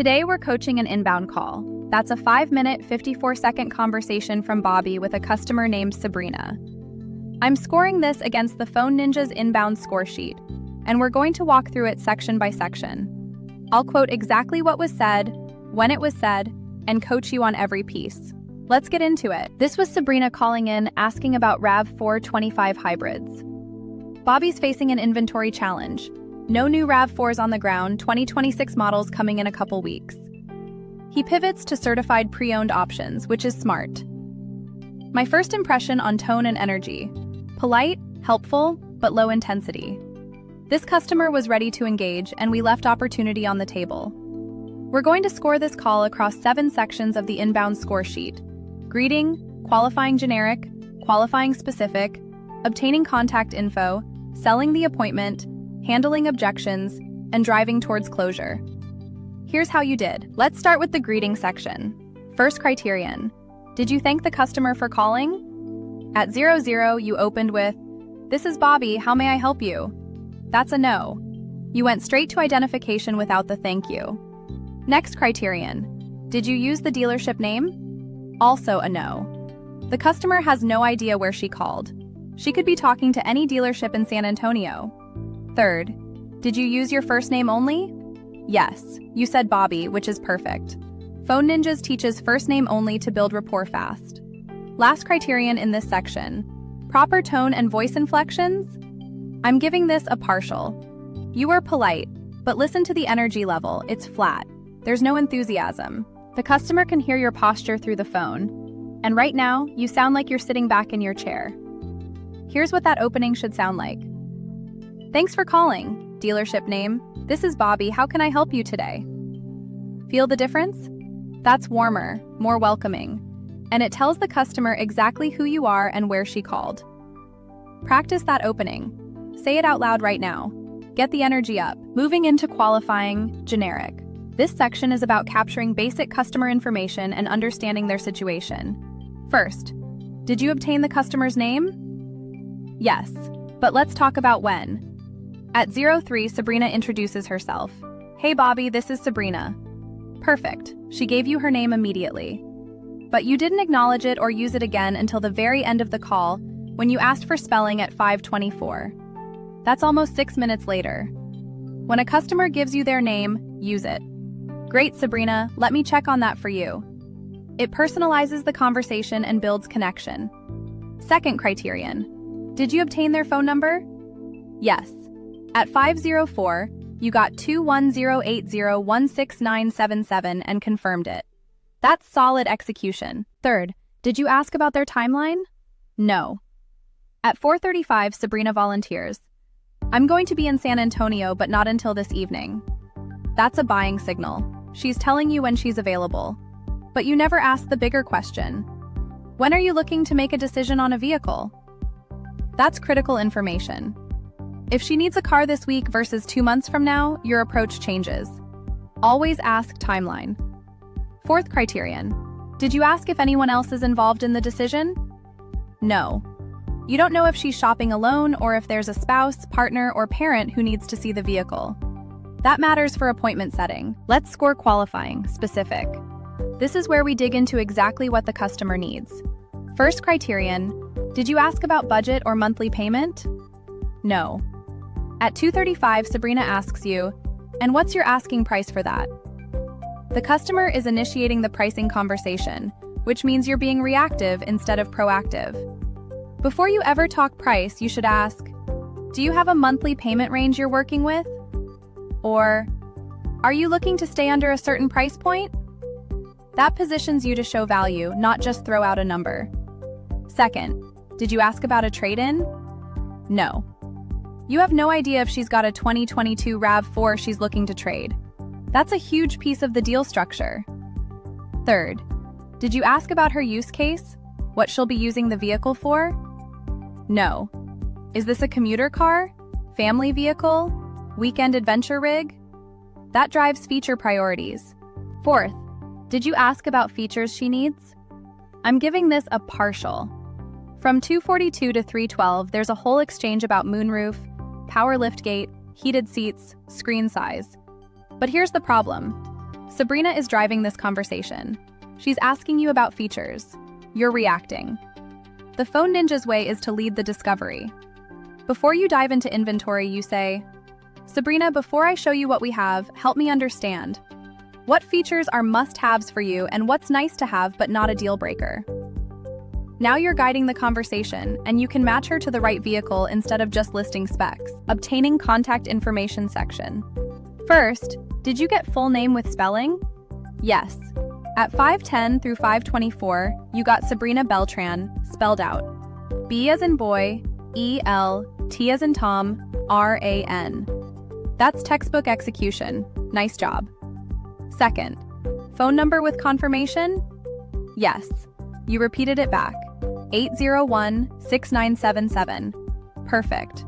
Today we're coaching an inbound call. That's a 5-minute, 54-second conversation from Bobby with a customer named Sabrina. I'm scoring this against the Phone Ninja's inbound score sheet, and we're going to walk through it section by section. I'll quote exactly what was said, when it was said, and coach you on every piece. Let's get into it. This was Sabrina calling in, asking about RAV4 25 hybrids. Bobby's facing an inventory challenge. No new RAV4s on the ground, 2026 models coming in a couple weeks. He pivots to certified pre-owned options, which is smart. My first impression on tone and energy. Polite, helpful, but low intensity. This customer was ready to engage, and we left opportunity on the table. We're going to score this call across 7 sections of the inbound score sheet: greeting, qualifying generic, qualifying specific, obtaining contact info, selling the appointment, handling objections, and driving towards closure. Here's how you did. Let's start with the greeting section. First criterion: did you thank the customer for calling? At 00, you opened with, "This is Bobby, how may I help you?" That's a no. You went straight to identification without the thank you. Next criterion: did you use the dealership name? Also a no. The customer has no idea where she called. She could be talking to any dealership in San Antonio. Third, did you use your first name only? Yes, you said Bobby, which is perfect. Phone Ninjas teaches first name only to build rapport fast. Last criterion in this section: proper tone and voice inflections? I'm giving this a partial. You were polite, but listen to the energy level, it's flat. There's no enthusiasm. The customer can hear your posture through the phone, and right now, you sound like you're sitting back in your chair. Here's what that opening should sound like. Thanks for calling. Dealership name: this is Bobby, how can I help you today? Feel the difference? That's warmer, more welcoming, and it tells the customer exactly who you are and where she called. Practice that opening. Say it out loud right now. Get the energy up. Moving into qualifying generic. This section is about capturing basic customer information and understanding their situation. First, did you obtain the customer's name? Yes, but let's talk about when. At 03, Sabrina introduces herself. Hey Bobby, this is Sabrina. Perfect. She gave you her name immediately. But you didn't acknowledge it or use it again until the very end of the call, when you asked for spelling at 5:24. That's almost 6 minutes later. When a customer gives you their name, use it. Great, Sabrina, let me check on that for you. It personalizes the conversation and builds connection. Second criterion: did you obtain their phone number? Yes. At 504, you got 210801697 and confirmed it. That's solid execution. Third, did you ask about their timeline? No. At 4:35, Sabrina volunteers. I'm going to be in San Antonio, but not until this evening. That's a buying signal. She's telling you when she's available. But you never asked the bigger question. When are you looking to make a decision on a vehicle? That's critical information. If she needs a car this week versus 2 months from now, your approach changes. Always ask timeline. Fourth criterion: did you ask if anyone else is involved in the decision? No. You don't know if she's shopping alone or if there's a spouse, partner, or parent who needs to see the vehicle. That matters for appointment setting. Let's score qualifying, specific. This is where we dig into exactly what the customer needs. First criterion: did you ask about budget or monthly payment? No. At 2:35, Sabrina asks you, and what's your asking price for that? The customer is initiating the pricing conversation, which means you're being reactive instead of proactive. Before you ever talk price, you should ask, do you have a monthly payment range you're working with? Or, are you looking to stay under a certain price point? That positions you to show value, not just throw out a number. Second, did you ask about a trade-in? No. You have no idea if she's got a 2022 RAV4 she's looking to trade. That's a huge piece of the deal structure. Third, did you ask about her use case? What she'll be using the vehicle for? No. Is this a commuter car? Family vehicle? Weekend adventure rig? That drives feature priorities. Fourth, did you ask about features she needs? I'm giving this a partial. From 242 to 312, there's a whole exchange about moonroof, power liftgate, heated seats, screen size. But here's the problem. Sabrina is driving this conversation. She's asking you about features. You're reacting. The phone ninja's way is to lead the discovery. Before you dive into inventory, you say, Sabrina, before I show you what we have, help me understand. What features are must-haves for you and what's nice to have but not a deal breaker? Now you're guiding the conversation, and you can match her to the right vehicle instead of just listing specs. Obtaining contact information section. First, did you get full name with spelling? Yes. At 5:10 through 5:24, you got Sabrina Beltran, spelled out. B as in boy, E-L, T as in Tom, R-A-N. That's textbook execution. Nice job. Second, phone number with confirmation? Yes. You repeated it back. 801-6977. Perfect.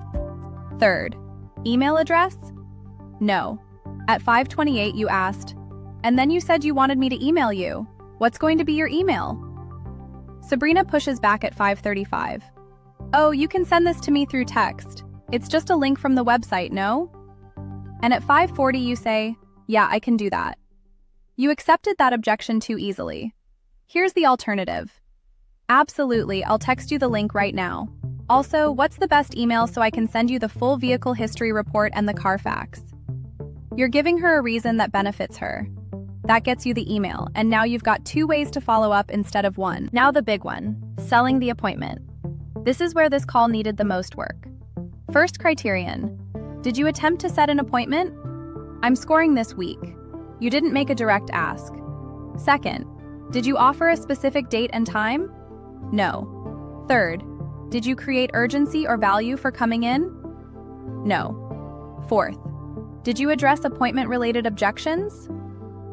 Third, email address? No. At 5:28 you asked, and then you said you wanted me to email you. What's going to be your email? Sabrina pushes back at 5:35. Oh, you can send this to me through text. It's just a link from the website, no? And at 5:40 you say, yeah, I can do that. You accepted that objection too easily. Here's the alternative. Absolutely, I'll text you the link right now. Also, what's the best email so I can send you the full vehicle history report and the Carfax? You're giving her a reason that benefits her. That gets you the email, and now you've got 2 ways to follow up instead of 1. Now the big one, selling the appointment. This is where this call needed the most work. First criterion, did you attempt to set an appointment? I'm scoring this week. You didn't make a direct ask. Second, did you offer a specific date and time? No. Third, did you create urgency or value for coming in? No. Fourth, did you address appointment-related objections?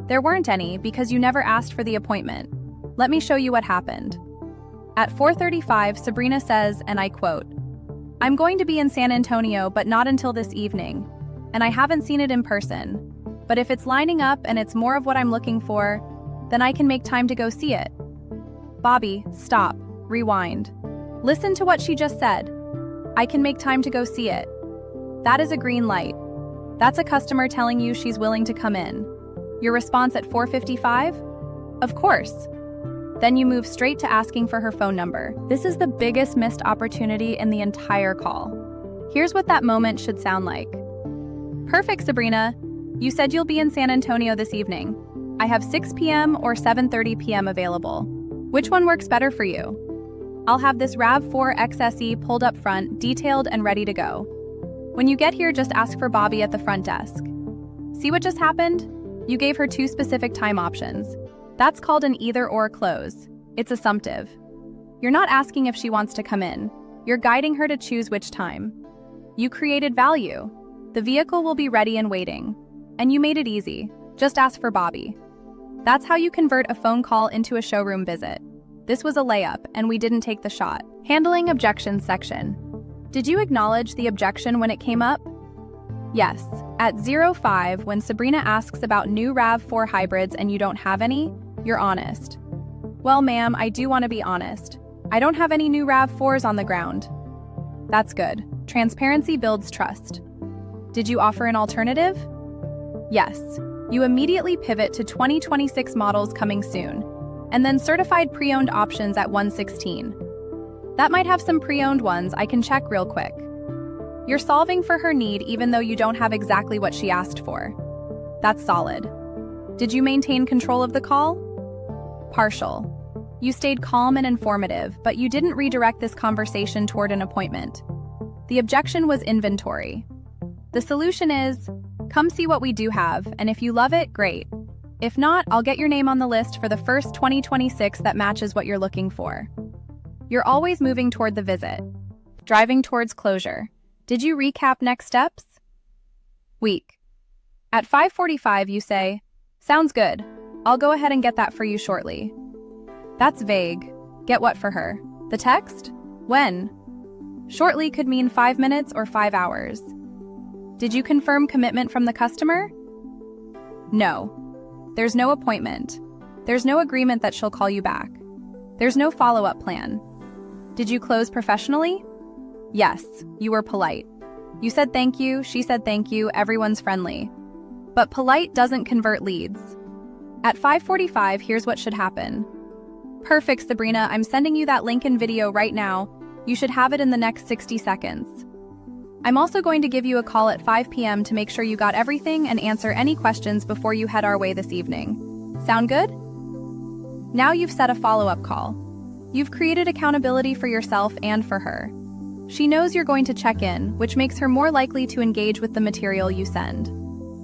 There weren't any because you never asked for the appointment. Let me show you what happened. At 4:35, Sabrina says, and I quote, I'm going to be in San Antonio, but not until this evening, and I haven't seen it in person. But if it's lining up and it's more of what I'm looking for, then I can make time to go see it. Bobby, stop, rewind. Listen to what she just said. I can make time to go see it. That is a green light. That's a customer telling you she's willing to come in. Your response at 4:55? Of course. Then you move straight to asking for her phone number. This is the biggest missed opportunity in the entire call. Here's what that moment should sound like. Perfect, Sabrina. You said you'll be in San Antonio this evening. I have 6 p.m. or 7:30 p.m. available. Which one works better for you? I'll have this RAV4 XSE pulled up front, detailed and ready to go. When you get here, just ask for Bobby at the front desk. See what just happened? You gave her 2 specific time options. That's called an either-or close. It's assumptive. You're not asking if she wants to come in. You're guiding her to choose which time. You created value. The vehicle will be ready and waiting. And you made it easy. Just ask for Bobby. That's how you convert a phone call into a showroom visit. This was a layup, and we didn't take the shot. Handling objections section. Did you acknowledge the objection when it came up? Yes. At 05, when Sabrina asks about new RAV4 hybrids and you don't have any, you're honest. Well, ma'am, I do want to be honest. I don't have any new RAV4s on the ground. That's good. Transparency builds trust. Did you offer an alternative? Yes. You immediately pivot to 2026 models coming soon, and then certified pre-owned options at 116. That might have some pre-owned ones I can check real quick. You're solving for her need even though you don't have exactly what she asked for. That's solid. Did you maintain control of the call? Partial. You stayed calm and informative, but you didn't redirect this conversation toward an appointment. The objection was inventory. The solution is, come see what we do have, and if you love it, great. If not, I'll get your name on the list for the first 2026 that matches what you're looking for. You're always moving toward the visit. Driving towards closure. Did you recap next steps? Week. At 5:45 you say, sounds good. I'll go ahead and get that for you shortly. That's vague. Get what for her? The text? When? Shortly could mean 5 minutes or 5 hours. Did you confirm commitment from the customer? No. There's no appointment. There's no agreement that she'll call you back. There's no follow-up plan. Did you close professionally? Yes, you were polite. You said thank you, she said thank you, everyone's friendly. But polite doesn't convert leads. At 5:45, here's what should happen. Perfect, Sabrina. I'm sending you that link in video right now. You should have it in the next 60 seconds. I'm also going to give you a call at 5 p.m. to make sure you got everything and answer any questions before you head our way this evening. Sound good? Now you've set a follow-up call. You've created accountability for yourself and for her. She knows you're going to check in, which makes her more likely to engage with the material you send.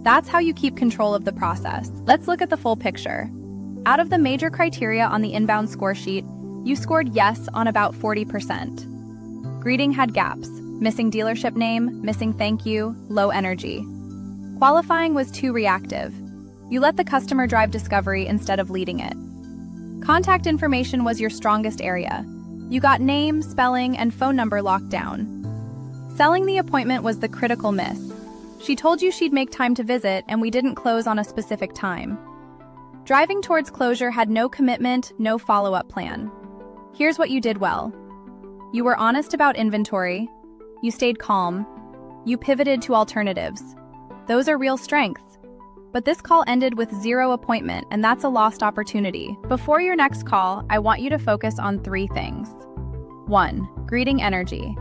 That's how you keep control of the process. Let's look at the full picture. Out of the major criteria on the inbound score sheet, you scored yes on about 40%. Greeting had gaps: missing dealership name, missing thank you, low energy. Qualifying was too reactive. You let the customer drive discovery instead of leading it. Contact information was your strongest area. You got name, spelling, and phone number locked down. Selling the appointment was the critical miss. She told you she'd make time to visit, and we didn't close on a specific time. Driving towards closure had no commitment, no follow-up plan. Here's what you did well. You were honest about inventory. You stayed calm. You pivoted to alternatives. Those are real strengths. But this call ended with 0 appointment, and that's a lost opportunity. Before your next call, I want you to focus on 3 things. 1. Greeting energy.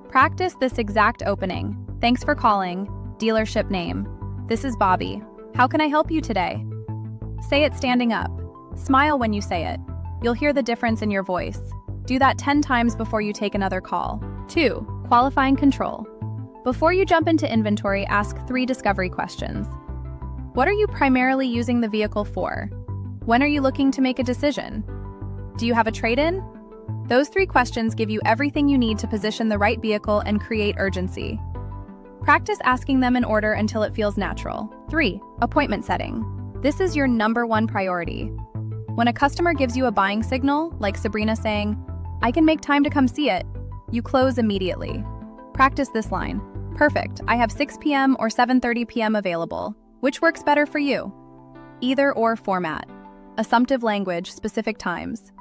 Practice this exact opening. Thanks for calling. Dealership name. This is Bobby. How can I help you today? Say it standing up. Smile when you say it. You'll hear the difference in your voice. Do that 10 times before you take another call. 2. Qualifying control. Before you jump into inventory, ask 3 discovery questions. What are you primarily using the vehicle for? When are you looking to make a decision? Do you have a trade-in? Those 3 questions give you everything you need to position the right vehicle and create urgency. Practice asking them in order until it feels natural. 3. Appointment setting. This is your #1 priority. When a customer gives you a buying signal, like Sabrina saying, "I can make time to come see it," you close immediately. Practice this line. Perfect, I have 6 p.m. or 7:30 p.m. available. Which works better for you? Either or format. Assumptive language, specific times.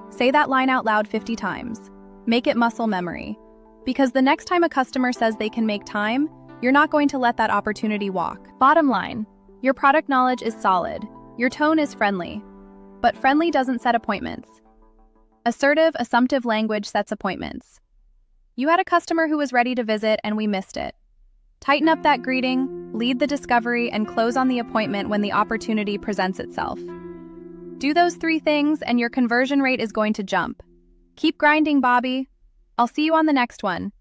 Say that line out loud 50 times. Make it muscle memory. Because the next time a customer says they can make time, you're not going to let that opportunity walk. Bottom line, your product knowledge is solid. Your tone is friendly. But friendly doesn't set appointments. Assertive, assumptive language sets appointments. You had a customer who was ready to visit and we missed it. Tighten up that greeting, lead the discovery, and close on the appointment when the opportunity presents itself. Do those 3 things and your conversion rate is going to jump. Keep grinding, Bobby. I'll see you on the next one.